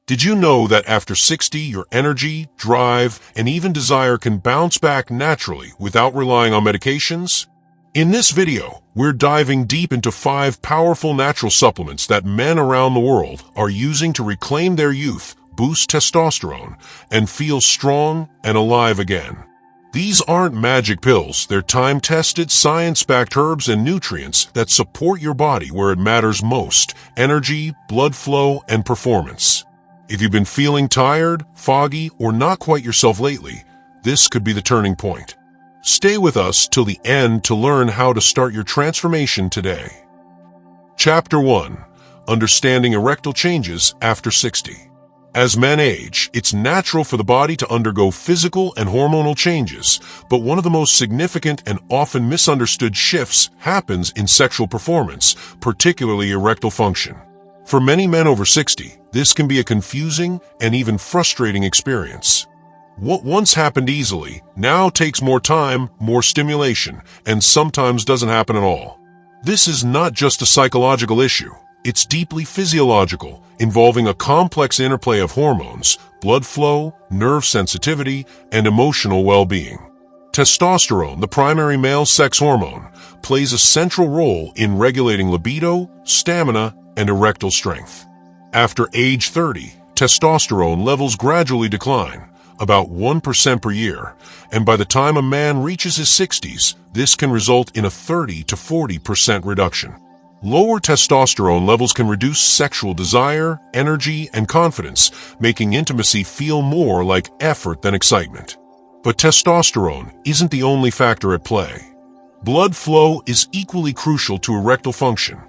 Did you know that after 60, your energy, drive, and even desire can bounce back naturally without relying on medications? In this video, we're diving deep into 5 powerful natural supplements that men around the world are using to reclaim their youth, boost testosterone, and feel strong and alive again. These aren't magic pills, they're time-tested, science-backed herbs and nutrients that support your body where it matters most: energy, blood flow, and performance. If you've been feeling tired, foggy, or not quite yourself lately, this could be the turning point. Stay with us till the end to learn how to start your transformation today. Chapter 1. Understanding erectile changes after 60. As men age, it's natural for the body to undergo physical and hormonal changes, but one of the most significant and often misunderstood shifts happens in sexual performance, particularly erectile function. For many men over 60, this can be a confusing and even frustrating experience. What once happened easily now takes more time, more stimulation, and sometimes doesn't happen at all. This is not just a psychological issue. It's deeply physiological, involving a complex interplay of hormones, blood flow, nerve sensitivity, and emotional well-being. Testosterone, the primary male sex hormone, plays a central role in regulating libido, stamina, and erectile strength. After age 30, testosterone levels gradually decline, about 1% per year, and by the time a man reaches his 60s, this can result in a 30 to 40% reduction. Lower testosterone levels can reduce sexual desire, energy, and confidence, making intimacy feel more like effort than excitement. But testosterone isn't the only factor at play. Blood flow is equally crucial to erectile function.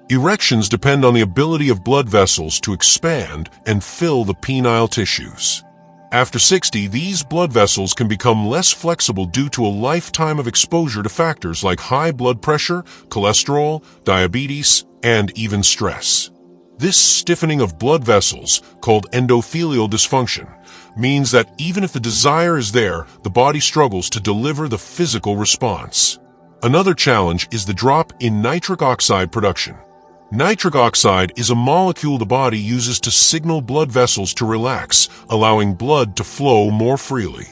Erections depend on the ability of blood vessels to expand and fill the penile tissues. After 60, these blood vessels can become less flexible due to a lifetime of exposure to factors like high blood pressure, cholesterol, diabetes, and even stress. This stiffening of blood vessels, called endothelial dysfunction, means that even if the desire is there, the body struggles to deliver the physical response. Another challenge is the drop in nitric oxide production. Nitric oxide is a molecule the body uses to signal blood vessels to relax, allowing blood to flow more freely.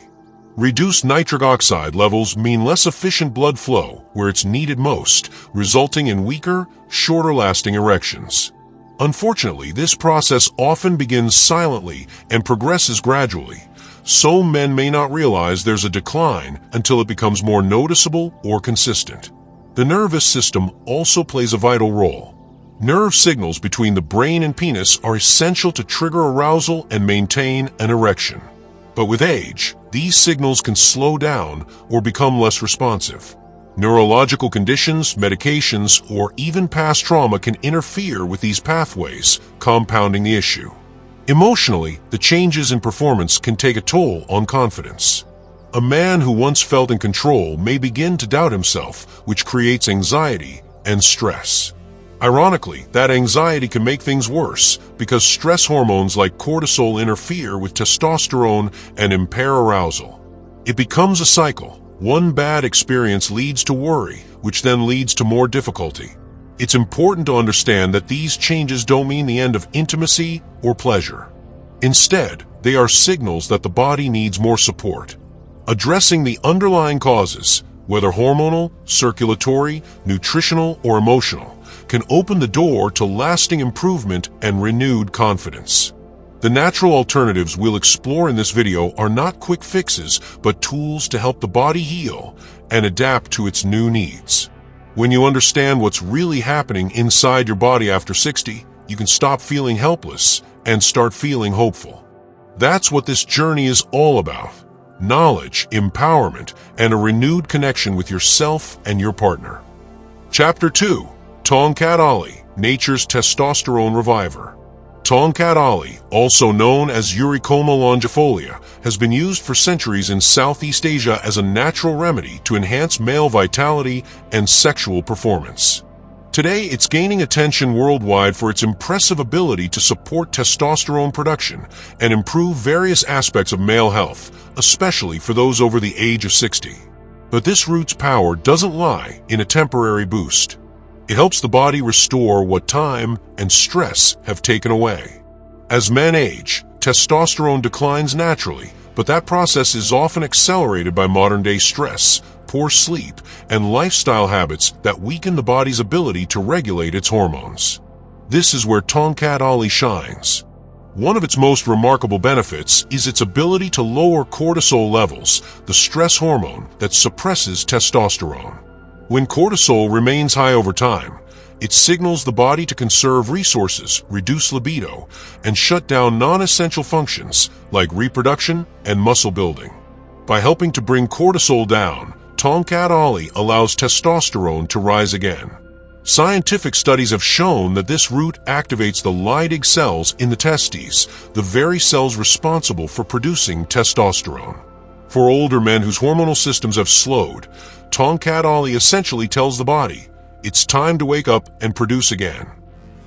Reduced nitric oxide levels mean less efficient blood flow where it's needed most, resulting in weaker, shorter-lasting erections. Unfortunately, this process often begins silently and progresses gradually, so men may not realize there's a decline until it becomes more noticeable or consistent. The nervous system also plays a vital role. Nerve signals between the brain and penis are essential to trigger arousal and maintain an erection. But with age, these signals can slow down or become less responsive. Neurological conditions, medications, or even past trauma can interfere with these pathways, compounding the issue. Emotionally, the changes in performance can take a toll on confidence. A man who once felt in control may begin to doubt himself, which creates anxiety and stress. Ironically, that anxiety can make things worse because stress hormones like cortisol interfere with testosterone and impair arousal. It becomes a cycle. One bad experience leads to worry, which then leads to more difficulty. It's important to understand that these changes don't mean the end of intimacy or pleasure. Instead, they are signals that the body needs more support. Addressing the underlying causes, whether hormonal, circulatory, nutritional, or emotional, can open the door to lasting improvement and renewed confidence. The natural alternatives we'll explore in this video are not quick fixes, but tools to help the body heal and adapt to its new needs. When you understand what's really happening inside your body after 60, you can stop feeling helpless and start feeling hopeful. That's what this journey is all about: knowledge, empowerment, and a renewed connection with yourself and your partner. Chapter 2. Tongkat Ali, nature's testosterone reviver. Tongkat Ali, also known as Eurycoma longifolia, has been used for centuries in Southeast Asia as a natural remedy to enhance male vitality and sexual performance. Today, it's gaining attention worldwide for its impressive ability to support testosterone production and improve various aspects of male health, especially for those over the age of 60. But this root's power doesn't lie in a temporary boost. It helps the body restore what time and stress have taken away. As men age, testosterone declines naturally, but that process is often accelerated by modern-day stress, poor sleep, and lifestyle habits that weaken the body's ability to regulate its hormones. This is where Tongkat Ali shines. One of its most remarkable benefits is its ability to lower cortisol levels, the stress hormone that suppresses testosterone. When cortisol remains high over time, it signals the body to conserve resources, reduce libido, and shut down non-essential functions like reproduction and muscle building. By helping to bring cortisol down, Tongkat Ali allows testosterone to rise again. Scientific studies have shown that this root activates the Leydig cells in the testes, the very cells responsible for producing testosterone. For older men whose hormonal systems have slowed, Tongkat Ali essentially tells the body, it's time to wake up and produce again.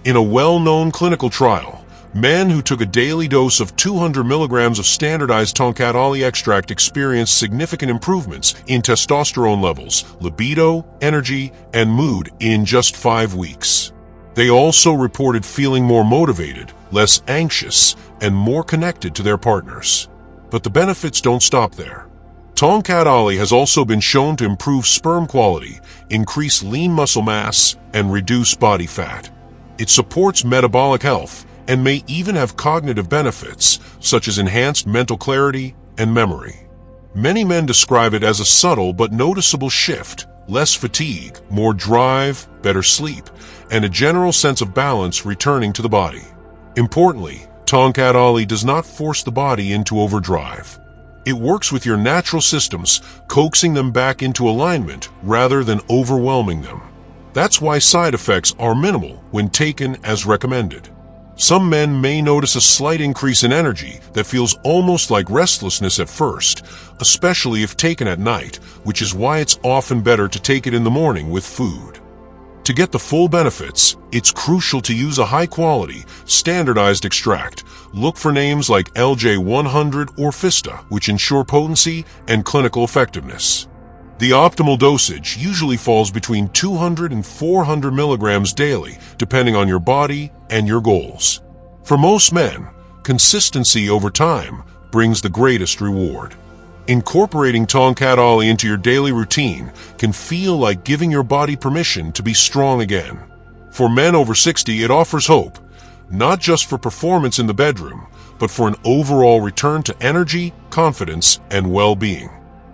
In a well-known clinical trial, men who took a daily dose of 200 milligrams of standardized Tongkat Ali extract experienced significant improvements in testosterone levels, libido, energy, and mood in just 5 weeks. They also reported feeling more motivated, less anxious, and more connected to their partners. But the benefits don't stop there. Tongkat Ali has also been shown to improve sperm quality, increase lean muscle mass, and reduce body fat. It supports metabolic health and may even have cognitive benefits, such as enhanced mental clarity and memory. Many men describe it as a subtle but noticeable shift, less fatigue, more drive, better sleep, and a general sense of balance returning to the body. Importantly, Tongkat Ali does not force the body into overdrive. It works with your natural systems, coaxing them back into alignment rather than overwhelming them. That's why side effects are minimal when taken as recommended. Some men may notice a slight increase in energy that feels almost like restlessness at first, especially if taken at night, which is why it's often better to take it in the morning with food. To get the full benefits, it's crucial to use a high-quality, standardized extract. Look for names like LJ100 or Fista, which ensure potency and clinical effectiveness. The optimal dosage usually falls between 200 and 400 milligrams daily, depending on your body and your goals. For most men, consistency over time brings the greatest reward. Incorporating Tongkat Ali into your daily routine can feel like giving your body permission to be strong again. For men over 60, it offers hope, not just for performance in the bedroom, but for an overall return to energy, confidence, and well-being.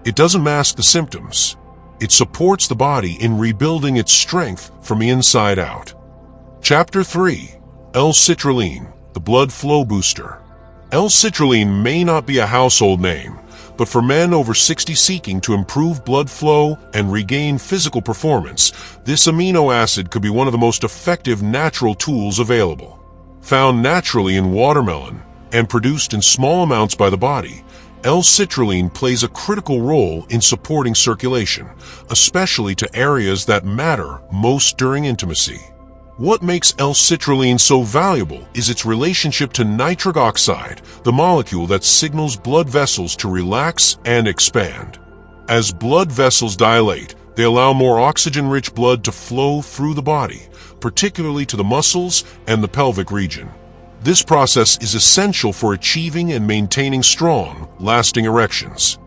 It doesn't mask the symptoms. It supports the body in rebuilding its strength from the inside out. Chapter 3. L-Citrulline, the blood flow booster. L-Citrulline may not be a household name, but for men over 60 seeking to improve blood flow and regain physical performance, this amino acid could be one of the most effective natural tools available. Found naturally in watermelon and produced in small amounts by the body, L-Citrulline plays a critical role in supporting circulation, especially to areas that matter most during intimacy. What makes L-Citrulline so valuable is its relationship to nitric oxide, the molecule that signals blood vessels to relax and expand. As blood vessels dilate, they allow more oxygen-rich blood to flow through the body, particularly to the muscles and the pelvic region. This process is essential for achieving and maintaining strong, lasting erections.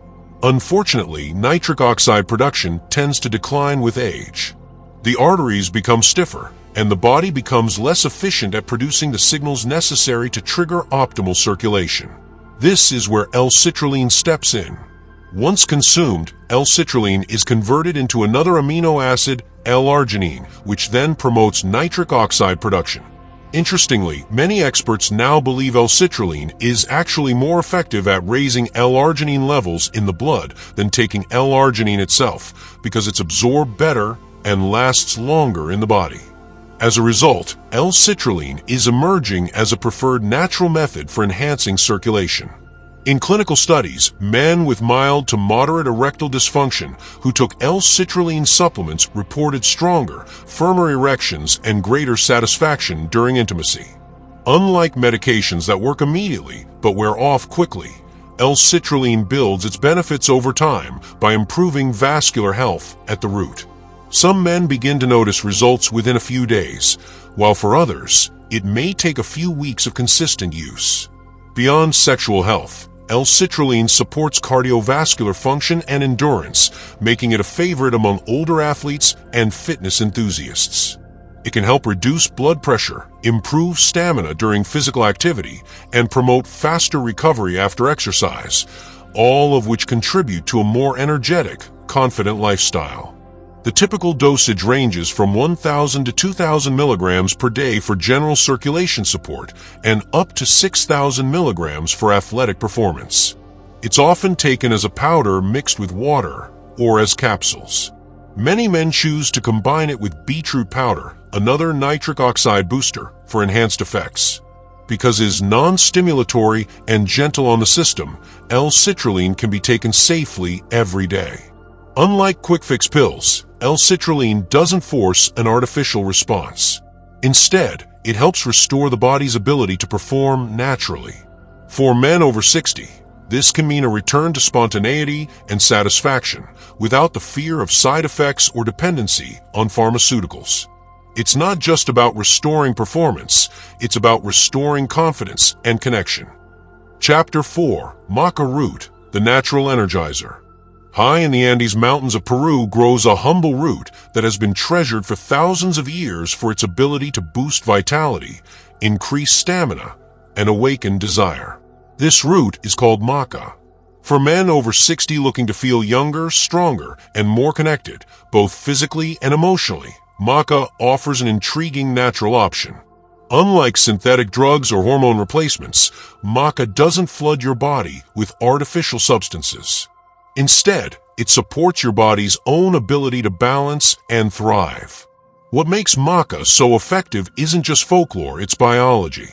Unfortunately, nitric oxide production tends to decline with age. The arteries become stiffer, and the body becomes less efficient at producing the signals necessary to trigger optimal circulation. This is where L-Citrulline steps in. Once consumed, L-Citrulline is converted into another amino acid, L-Arginine, which then promotes nitric oxide production. Interestingly, many experts now believe L-Citrulline is actually more effective at raising L-Arginine levels in the blood than taking L-Arginine itself, because it's absorbed better and lasts longer in the body. As a result, L-Citrulline is emerging as a preferred natural method for enhancing circulation. In clinical studies, men with mild to moderate erectile dysfunction who took L-Citrulline supplements reported stronger, firmer erections and greater satisfaction during intimacy. Unlike medications that work immediately but wear off quickly, L-Citrulline builds its benefits over time by improving vascular health at the root. Some men begin to notice results within a few days, while for others, it may take a few weeks of consistent use. Beyond sexual health, L-Citrulline supports cardiovascular function and endurance, making it a favorite among older athletes and fitness enthusiasts. It can help reduce blood pressure, improve stamina during physical activity, and promote faster recovery after exercise, all of which contribute to a more energetic, confident lifestyle. The typical dosage ranges from 1,000 to 2,000 milligrams per day for general circulation support and up to 6,000 milligrams for athletic performance. It's often taken as a powder mixed with water or as capsules. Many men choose to combine it with beetroot powder, another nitric oxide booster, for enhanced effects. Because it is non-stimulatory and gentle on the system, L-Citrulline can be taken safely every day. Unlike quick-fix pills, L-Citrulline doesn't force an artificial response. Instead, it helps restore the body's ability to perform naturally. For men over 60, this can mean a return to spontaneity and satisfaction without the fear of side effects or dependency on pharmaceuticals. It's not just about restoring performance, it's about restoring confidence and connection. Chapter 4. Maca Root, the Natural Energizer. High in the Andes Mountains of Peru grows a humble root that has been treasured for thousands of years for its ability to boost vitality, increase stamina, and awaken desire. This root is called maca. For men over 60 looking to feel younger, stronger, and more connected, both physically and emotionally, maca offers an intriguing natural option. Unlike synthetic drugs or hormone replacements, maca doesn't flood your body with artificial substances. Instead, it supports your body's own ability to balance and thrive. What makes maca so effective isn't just folklore, it's biology.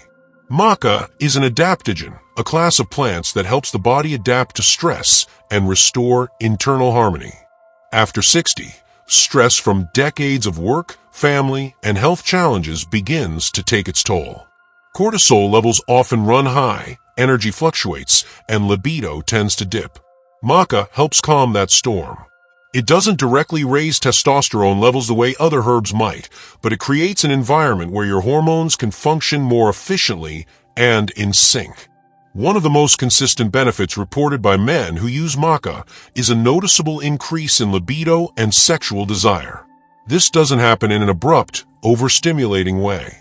Maca is an adaptogen, a class of plants that helps the body adapt to stress and restore internal harmony. After 60, stress from decades of work, family, and health challenges begins to take its toll. Cortisol levels often run high, energy fluctuates, and libido tends to dip. Maca helps calm that storm. It doesn't directly raise testosterone levels the way other herbs might, but it creates an environment where your hormones can function more efficiently and in sync. One of the most consistent benefits reported by men who use maca is a noticeable increase in libido and sexual desire. This doesn't happen in an abrupt, overstimulating way.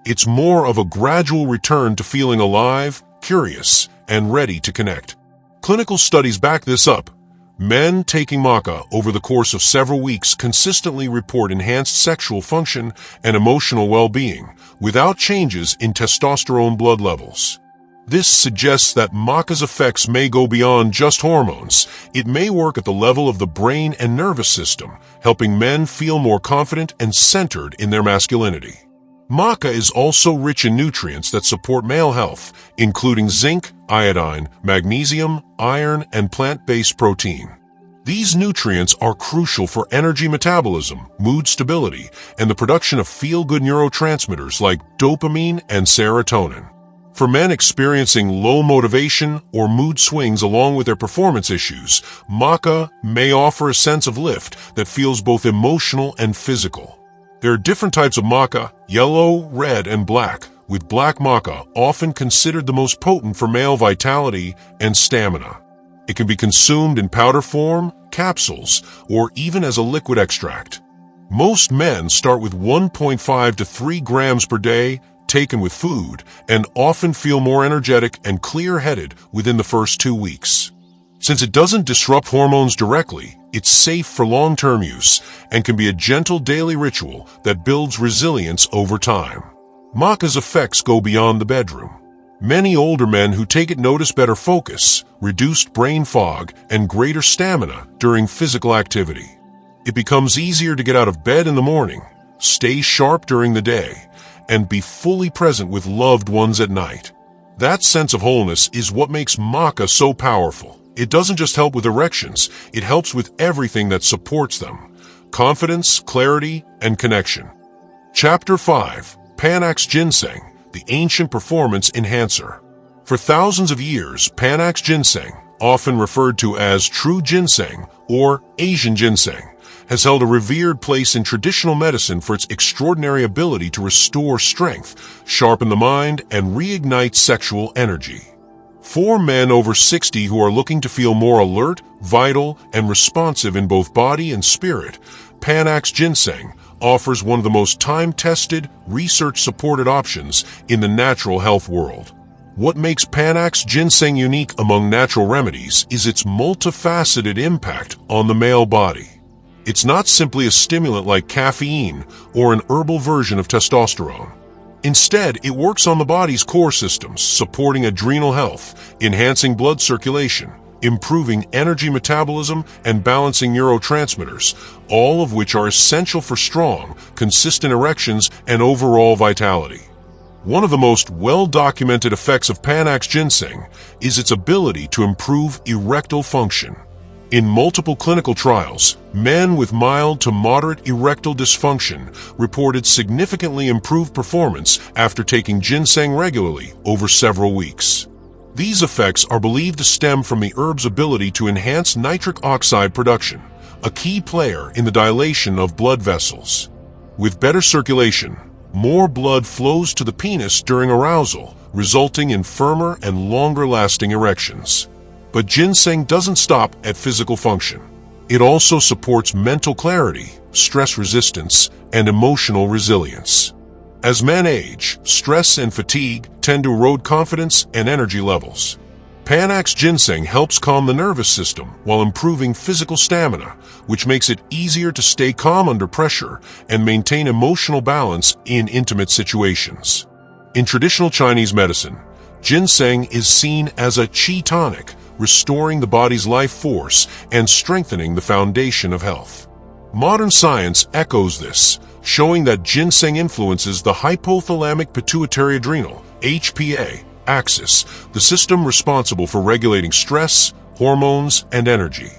It's more of a gradual return to feeling alive, curious, and ready to connect. Clinical studies back this up. Men taking maca over the course of several weeks consistently report enhanced sexual function and emotional well-being without changes in testosterone blood levels. This suggests that maca's effects may go beyond just hormones. It may work at the level of the brain and nervous system, helping men feel more confident and centered in their masculinity. Maca is also rich in nutrients that support male health, including zinc, iodine, magnesium, iron, and plant-based protein. These nutrients are crucial for energy metabolism, mood stability, and the production of feel-good neurotransmitters like dopamine and serotonin. For men experiencing low motivation or mood swings along with their performance issues, maca may offer a sense of lift that feels both emotional and physical. There are different types of maca, yellow, red, and black, with black maca often considered the most potent for male vitality and stamina. It can be consumed in powder form, capsules, or even as a liquid extract. Most men start with 1.5 to 3 grams per day, taken with food, and often feel more energetic and clear-headed within the first 2 weeks. Since it doesn't disrupt hormones directly, it's safe for long-term use and can be a gentle daily ritual that builds resilience over time. Maca's effects go beyond the bedroom. Many older men who take it notice better focus, reduced brain fog, and greater stamina during physical activity. It becomes easier to get out of bed in the morning, stay sharp during the day, and be fully present with loved ones at night. That sense of wholeness is what makes maca so powerful. It doesn't just help with erections, it helps with everything that supports them: confidence, clarity, and connection. Chapter 5. Panax Ginseng, the Ancient Performance Enhancer. For thousands of years, Panax Ginseng, often referred to as true ginseng or Asian ginseng, has held a revered place in traditional medicine for its extraordinary ability to restore strength, sharpen the mind, and reignite sexual energy. For men over 60 who are looking to feel more alert, vital, and responsive in both body and spirit, Panax Ginseng offers one of the most time-tested, research-supported options in the natural health world. What makes Panax Ginseng unique among natural remedies is its multifaceted impact on the male body. It's not simply a stimulant like caffeine or an herbal version of testosterone. Instead, it works on the body's core systems, supporting adrenal health, enhancing blood circulation, improving energy metabolism, and balancing neurotransmitters, all of which are essential for strong, consistent erections and overall vitality. One of the most well-documented effects of Panax Ginseng is its ability to improve erectile function. In multiple clinical trials, men with mild to moderate erectile dysfunction reported significantly improved performance after taking ginseng regularly over several weeks. These effects are believed to stem from the herb's ability to enhance nitric oxide production, a key player in the dilation of blood vessels. With better circulation, more blood flows to the penis during arousal, resulting in firmer and longer-lasting erections. But ginseng doesn't stop at physical function. It also supports mental clarity, stress resistance, and emotional resilience. As men age, stress and fatigue tend to erode confidence and energy levels. Panax Ginseng helps calm the nervous system while improving physical stamina, which makes it easier to stay calm under pressure and maintain emotional balance in intimate situations. In traditional Chinese medicine, ginseng is seen as a qi tonic, restoring the body's life force and strengthening the foundation of health. Modern science echoes this, showing that ginseng influences the hypothalamic pituitary adrenal (HPA) axis, the system responsible for regulating stress, hormones, and energy.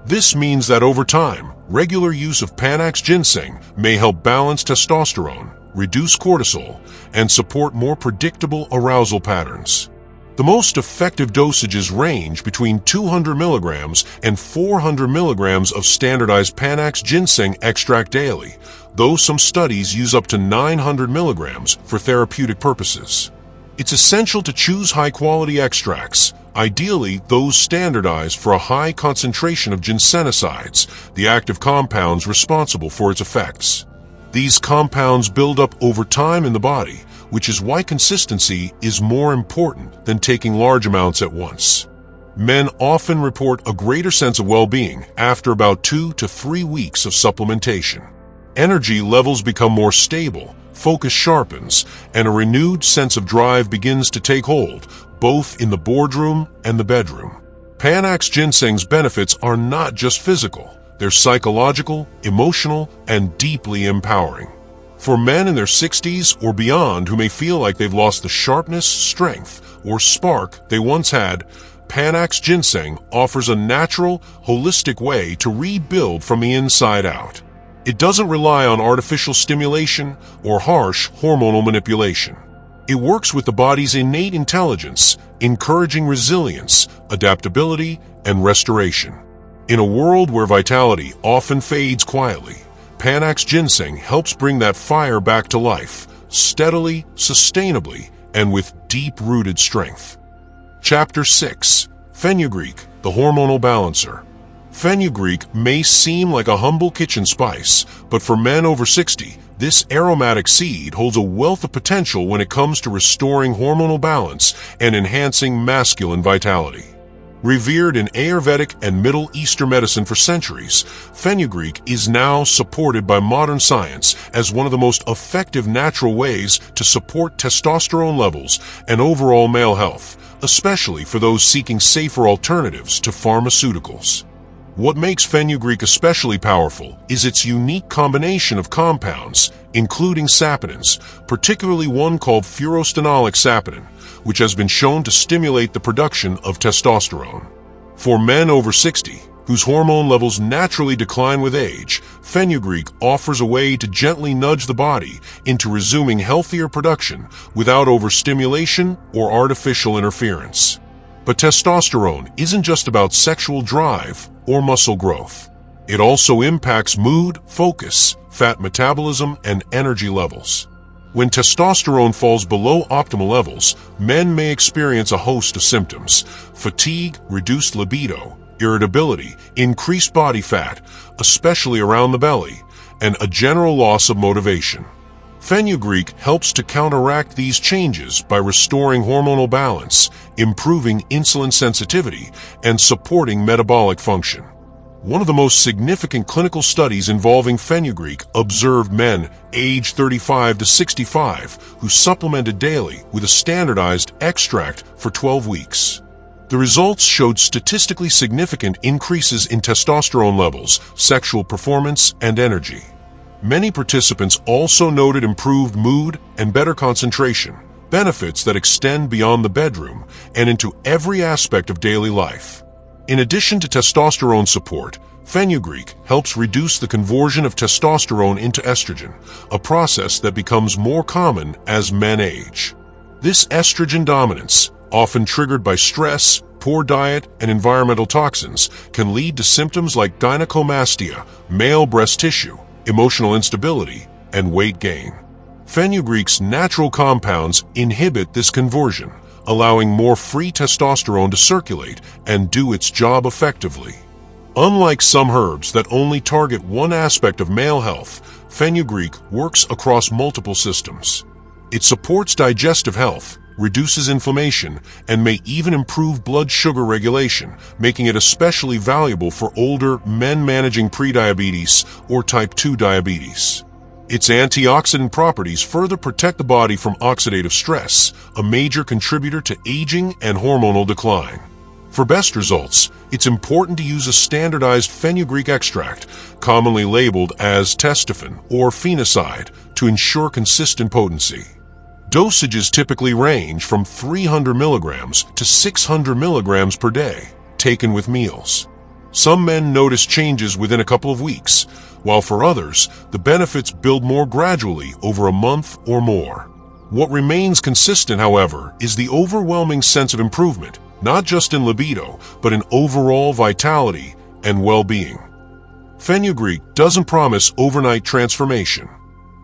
This means that over time, regular use of Panax Ginseng may help balance testosterone, reduce cortisol, and support more predictable arousal patterns. The most effective dosages range between 200 milligrams and 400 milligrams of standardized Panax Ginseng extract daily, though some studies use up to 900 milligrams for therapeutic purposes. It's essential to choose high-quality extracts, ideally those standardized for a high concentration of ginsenosides, the active compounds responsible for its effects. These compounds build up over time in the body, which is why consistency is more important than taking large amounts at once. Men often report a greater sense of well-being after about 2 to 3 weeks of supplementation. Energy levels become more stable, focus sharpens, and a renewed sense of drive begins to take hold, both in the boardroom and the bedroom. Panax Ginseng's benefits are not just physical, they're psychological, emotional, and deeply empowering. For men in their 60s or beyond who may feel like they've lost the sharpness, strength, or spark they once had, Panax Ginseng offers a natural, holistic way to rebuild from the inside out. It doesn't rely on artificial stimulation or harsh hormonal manipulation. It works with the body's innate intelligence, encouraging resilience, adaptability, and restoration. In a world where vitality often fades quietly, Panax Ginseng helps bring that fire back to life, steadily, sustainably, and with deep-rooted strength. Chapter 6. Fenugreek, the Hormonal Balancer. Fenugreek may seem like a humble kitchen spice, but for men over 60, this aromatic seed holds a wealth of potential when it comes to restoring hormonal balance and enhancing masculine vitality. Revered in Ayurvedic and Middle Eastern medicine for centuries, fenugreek is now supported by modern science as one of the most effective natural ways to support testosterone levels and overall male health, especially for those seeking safer alternatives to pharmaceuticals. What makes fenugreek especially powerful is its unique combination of compounds, including saponins, particularly one called furostenolic saponin, which has been shown to stimulate the production of testosterone. For men over 60, whose hormone levels naturally decline with age, fenugreek offers a way to gently nudge the body into resuming healthier production without overstimulation or artificial interference. But testosterone isn't just about sexual drive or muscle growth. It also impacts mood, focus, fat metabolism, and energy levels. When testosterone falls below optimal levels, men may experience a host of symptoms: fatigue, reduced libido, irritability, increased body fat, especially around the belly, and a general loss of motivation. Fenugreek helps to counteract these changes by restoring hormonal balance, improving insulin sensitivity, and supporting metabolic function. One of the most significant clinical studies involving fenugreek observed men aged 35 to 65 who supplemented daily with a standardized extract for 12 weeks. The results showed statistically significant increases in testosterone levels, sexual performance, and energy. Many participants also noted improved mood and better concentration, benefits that extend beyond the bedroom and into every aspect of daily life. In addition to testosterone support, fenugreek helps reduce the conversion of testosterone into estrogen, a process that becomes more common as men age. This estrogen dominance, often triggered by stress, poor diet, and environmental toxins, can lead to symptoms like gynecomastia, male breast tissue, emotional instability, and weight gain. Fenugreek's natural compounds inhibit this conversion, allowing more free testosterone to circulate and do its job effectively. Unlike some herbs that only target one aspect of male health, fenugreek works across multiple systems. It supports digestive health, reduces inflammation, and may even improve blood sugar regulation, making it especially valuable for older men managing prediabetes or type 2 diabetes. Its antioxidant properties further protect the body from oxidative stress, a major contributor to aging and hormonal decline. For best results, it's important to use a standardized fenugreek extract, commonly labeled as testofen or phenocide, to ensure consistent potency. Dosages typically range from 300 milligrams to 600 milligrams per day, taken with meals. Some men notice changes within a couple of weeks, while for others, the benefits build more gradually over a month or more. What remains consistent, however, is the overwhelming sense of improvement, not just in libido, but in overall vitality and well-being. Fenugreek doesn't promise overnight transformation,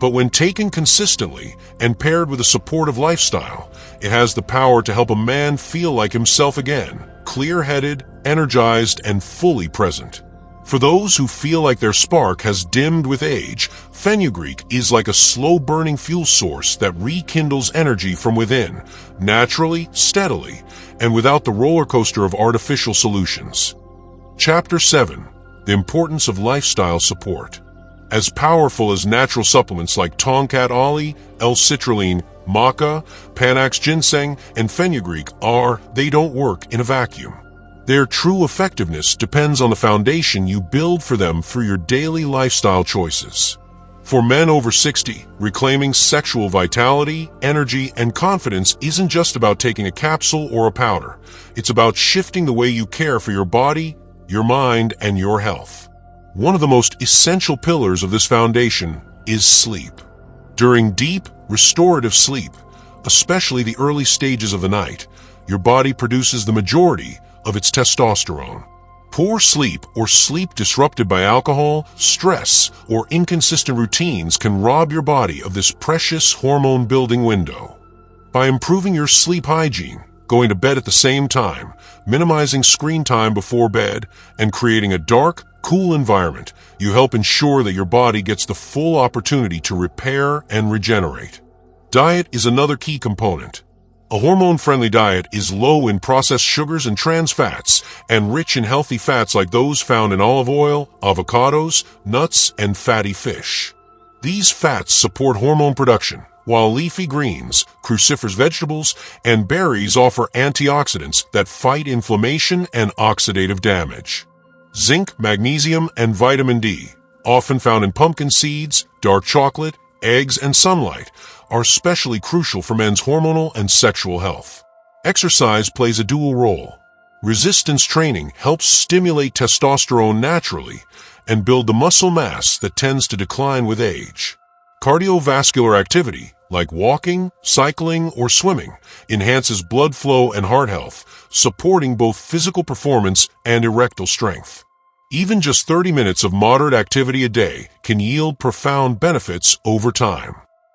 but when taken consistently and paired with a supportive lifestyle, it has the power to help a man feel like himself again, clear-headed, energized, and fully present. For those who feel like their spark has dimmed with age, fenugreek is like a slow-burning fuel source that rekindles energy from within, naturally, steadily, and without the roller coaster of artificial solutions. Chapter 7: The Importance of Lifestyle Support. As powerful as natural supplements like Tongkat Ali, L-Citrulline, Maca, Panax Ginseng, and fenugreek are, they don't work in a vacuum. Their true effectiveness depends on the foundation you build for them through your daily lifestyle choices. For men over 60, reclaiming sexual vitality, energy, and confidence isn't just about taking a capsule or a powder. It's about shifting the way you care for your body, your mind, and your health. One of the most essential pillars of this foundation is sleep. During deep, restorative sleep, especially the early stages of the night, your body produces the majority of its testosterone. Poor sleep or sleep disrupted by alcohol, stress, or inconsistent routines can rob your body of this precious hormone-building window. By improving your sleep hygiene, going to bed at the same time, minimizing screen time before bed, and creating a dark, cool environment, you help ensure that your body gets the full opportunity to repair and regenerate. Diet is another key component. A hormone-friendly diet is low in processed sugars and trans fats, and rich in healthy fats like those found in olive oil, avocados, nuts, and fatty fish. These fats support hormone production, while leafy greens, cruciferous vegetables, and berries offer antioxidants that fight inflammation and oxidative damage. Zinc, magnesium, and vitamin D, often found in pumpkin seeds, dark chocolate, eggs, and sunlight, are especially crucial for men's hormonal and sexual health. Exercise plays a dual role. Resistance training helps stimulate testosterone naturally and build the muscle mass that tends to decline with age. Cardiovascular activity, like walking, cycling, or swimming, enhances blood flow and heart health, supporting both physical performance and erectile strength. Even just 30 minutes of moderate activity a day can yield profound benefits over time.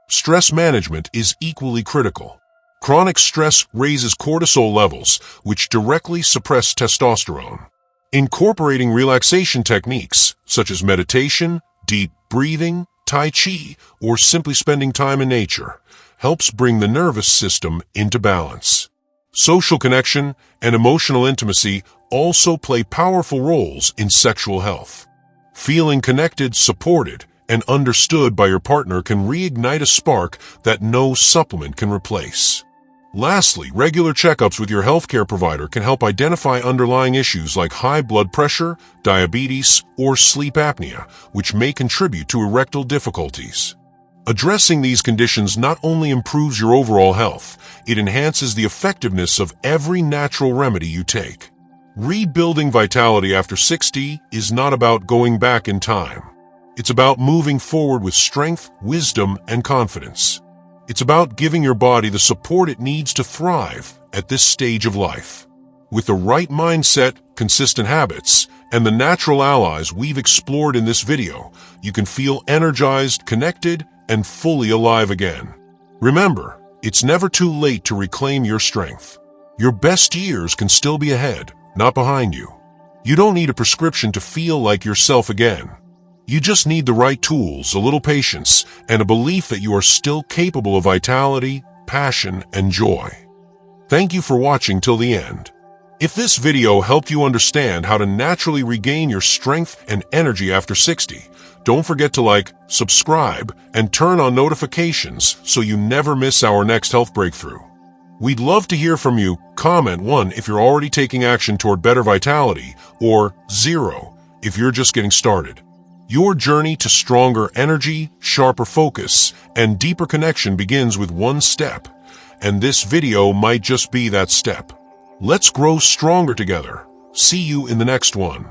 Stress management is equally critical. Chronic stress raises cortisol levels, which directly suppress testosterone. Incorporating relaxation techniques, such as meditation, deep breathing, Tai Chi, or simply spending time in nature, helps bring the nervous system into balance. Social connection and emotional intimacy also play powerful roles in sexual health. Feeling connected, supported, and understood by your partner can reignite a spark that no supplement can replace. Lastly, regular checkups with your healthcare provider can help identify underlying issues like high blood pressure, diabetes, or sleep apnea, which may contribute to erectile difficulties. Addressing these conditions not only improves your overall health, it enhances the effectiveness of every natural remedy you take. Rebuilding vitality after 60 is not about going back in time. It's about moving forward with strength, wisdom, and confidence. It's about giving your body the support it needs to thrive at this stage of life. With the right mindset, consistent habits, and the natural allies we've explored in this video, you can feel energized, connected, and fully alive again. Remember, it's never too late to reclaim your strength. Your best years can still be ahead, not behind you. You don't need a prescription to feel like yourself again. You just need the right tools, a little patience, and a belief that you are still capable of vitality, passion, and joy. Thank you for watching till the end. If this video helped you understand how to naturally regain your strength and energy after 60, don't forget to like, subscribe, and turn on notifications so you never miss our next health breakthrough. We'd love to hear from you. Comment 1 if you're already taking action toward better vitality, or 0 if you're just getting started. Your journey to stronger energy, sharper focus, and deeper connection begins with one step, and this video might just be that step. Let's grow stronger together. See you in the next one.